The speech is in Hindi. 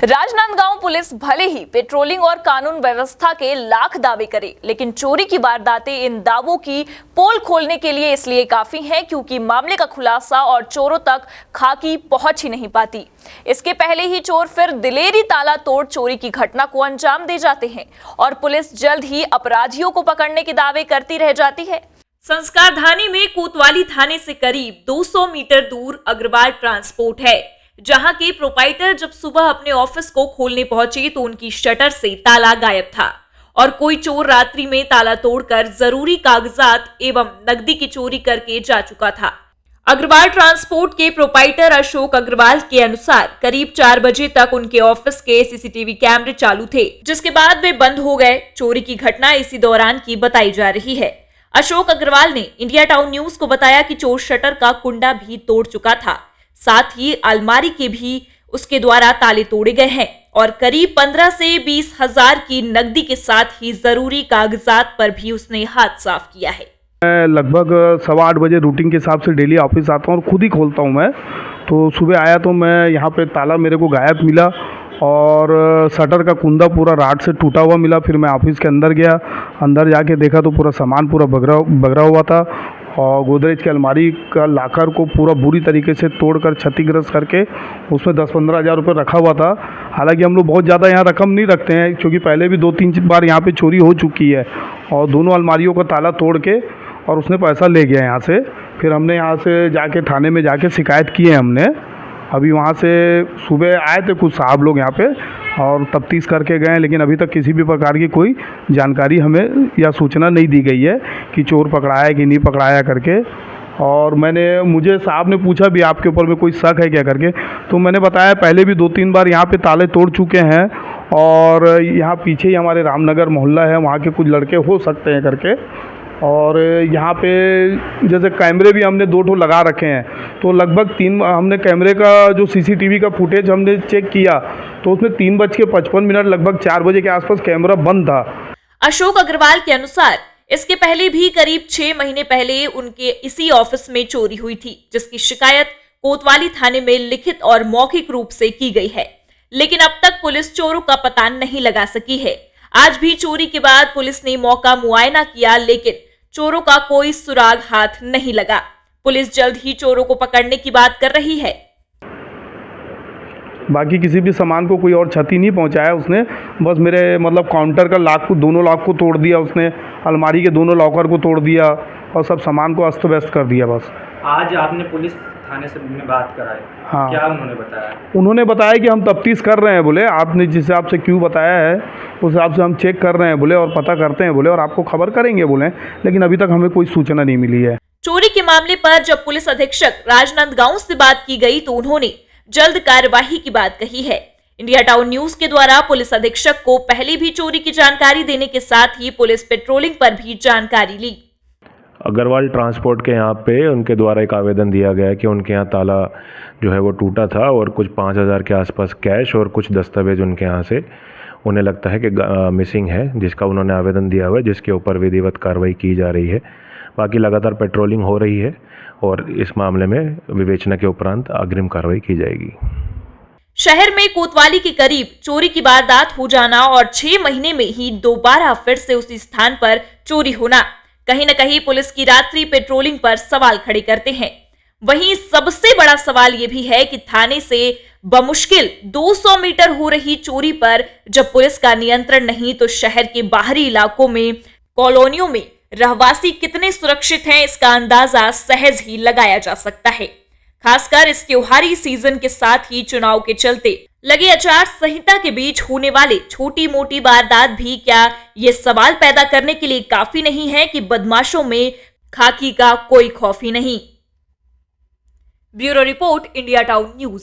राजनांदगांव पुलिस भले ही पेट्रोलिंग और कानून व्यवस्था के लाख दावे करे, लेकिन चोरी की वारदातें इन दावों की पोल खोलने के लिए इसलिए काफी हैं क्योंकि मामले का खुलासा और चोरों तक खाकी पहुंच ही नहीं पाती। इसके पहले ही चोर फिर दिलेरी ताला तोड़ चोरी की घटना को अंजाम दे जाते हैं और पुलिस जल्द ही अपराधियों को पकड़ने के दावे करती रह जाती है। संस्कारधानी में कोतवाली थाने से करीब 200 मीटर दूर अग्रवाल ट्रांसपोर्ट है, जहां के प्रोपाइटर जब सुबह अपने ऑफिस को खोलने पहुंचे तो उनकी शटर से ताला गायब था और कोई चोर रात्रि में ताला तोड़कर जरूरी कागजात एवं नकदी की चोरी करके जा चुका था। अग्रवाल ट्रांसपोर्ट के प्रोपाइटर अशोक अग्रवाल के अनुसार करीब 4 बजे तक उनके ऑफिस के सीसीटीवी कैमरे चालू थे, जिसके बाद वे बंद हो गए। चोरी की घटना इसी दौरान की बताई जा रही है। अशोक अग्रवाल ने इंडिया टाउन न्यूज को बताया कि चोर शटर का कुंडा भी तोड़ चुका था, साथ ही अलमारी के भी उसके द्वारा ताले तोड़े गए हैं और करीब 15 से 20 हजार की नकदी के साथ ही जरूरी कागजात पर भी उसने हाथ साफ किया है। मैं लगभग 8:15 बजे रूटीन के हिसाब से डेली ऑफिस आता हूँ और खुद ही खोलता हूँ मैं। तो सुबह आया तो मैं यहाँ पे ताला मेरे को गायब मिला और शटर का कुंदा पूरा राड से टूटा हुआ मिला। फिर मैं ऑफिस के अंदर गया, अंदर जाके देखा तो पूरा सामान पूरा बगरा हुआ था और गोदरेज की अलमारी का लाकर को पूरा बुरी तरीके से तोड़कर क्षतिग्रस्त करके उसमें 10-15 हज़ार रुपये रखा हुआ था। हालांकि हम लोग बहुत ज़्यादा यहाँ रकम नहीं रखते हैं क्योंकि पहले भी 2-3 बार यहाँ पे चोरी हो चुकी है और दोनों अलमारियों का ताला तोड़ के और उसने पैसा ले गया यहाँ से। फिर हमने यहाँ से जाके थाने में जाके शिकायत की है हमने। अभी वहाँ से सुबह आए थे कुछ साहब लोग यहाँ पे और तफ्तीश करके गए, लेकिन अभी तक किसी भी प्रकार की कोई जानकारी हमें या सूचना नहीं दी गई है कि चोर पकड़ाया कि नहीं पकड़ाया करके। और मुझे साहब ने पूछा भी आपके ऊपर में कोई शक है क्या करके, तो मैंने बताया पहले भी 2-3 बार यहाँ पे ताले तोड़ चुके हैं और यहाँ पीछे ही हमारे रामनगर मोहल्ला है, वहाँ के कुछ लड़के हो सकते हैं करके। और यहाँ पे जैसे कैमरे भी हमने 2 लगा रखे हैं, तो लगभग 3 हमने कैमरे का जो सीसीटीवी का फुटेज हमने चेक किया तो उसमें 3:55 लगभग 4 बजे के आसपास कैमरा बंद था। अशोक अग्रवाल के अनुसार इसके पहले भी करीब 6 महीने पहले उनके इसी ऑफिस में चोरी हुई थी, जिसकी शिकायत कोतवाली थाने में लिखित और मौखिक रूप से की गई है, लेकिन अब तक पुलिस चोरों का पता नहीं लगा सकी है। आज भी चोरी के बाद पुलिस ने मौका मुआयना किया, लेकिन चोरों का कोई सुराग हाथ नहीं लगा। पुलिस जल्द ही चोरों को पकड़ने की बात कर रही है। बाकी किसी भी सामान को कोई और क्षति नहीं पहुंचाया उसने, बस मेरे काउंटर का दोनों लॉक को तोड़ दिया उसने, अलमारी के दोनों लॉकर को तोड़ दिया और सब सामान को अस्त व्यस्त कर दिया बस। आज आपने पुलिस थाने से बात कराई? हाँ। क्या उन्होंने बताया? उन्होंने बताया कि हम तफ्तीश कर रहे हैं बोले, आपने जिस हिसाब से क्यों बताया है उस हिसाब से हम चेक कर रहे हैं बोले और पता करते हैं बोले और आपको खबर करेंगे बोले, लेकिन अभी तक हमें कोई सूचना नहीं मिली है। चोरी के मामले पर जब पुलिस अधीक्षक राजनांदगांव से बात की गई तो उन्होंने जल्द कार्यवाही की बात कही है। इंडिया टाउन न्यूज के द्वारा पुलिस अधीक्षक को पहले भी चोरी की जानकारी देने के साथ ही पुलिस पेट्रोलिंग पर भी जानकारी ली। अग्रवाल ट्रांसपोर्ट के यहाँ पे उनके द्वारा एक आवेदन दिया गया है कि उनके यहाँ ताला जो है वो टूटा था और कुछ 5,000 के आसपास कैश और कुछ दस्तावेज उनके यहाँ से उन्हें लगता है कि मिसिंग है, जिसका उन्होंने आवेदन दिया हुआ है, जिसके ऊपर विधिवत कार्रवाई की जा रही है। बाकी लगातार पेट्रोलिंग हो रही है और इस मामले में विवेचना के उपरांत अग्रिम कार्रवाई की जाएगी। शहर में कोतवाली के करीब चोरी की वारदात हो जाना और 6 महीने में ही दोबारा फिर से उसी स्थान पर चोरी होना कहीं न कहीं पुलिस की रात्रि पेट्रोलिंग पर सवाल खड़े करते हैं। वहीं सबसे बड़ा सवाल यह भी है कि थाने से बमुश्किल 200 मीटर हो रही चोरी पर जब पुलिस का नियंत्रण नहीं तो शहर के बाहरी इलाकों में कॉलोनियों में रहवासी कितने सुरक्षित हैं, इसका अंदाजा सहज ही लगाया जा सकता है। खासकर इस त्योहारी सीजन के साथ ही चुनाव के चलते लगे आचार संहिता के बीच होने वाले छोटी मोटी वारदात भी क्या ये सवाल पैदा करने के लिए काफी नहीं है कि बदमाशों में खाकी का कोई खौफ ही नहीं। Bureau report, India town news.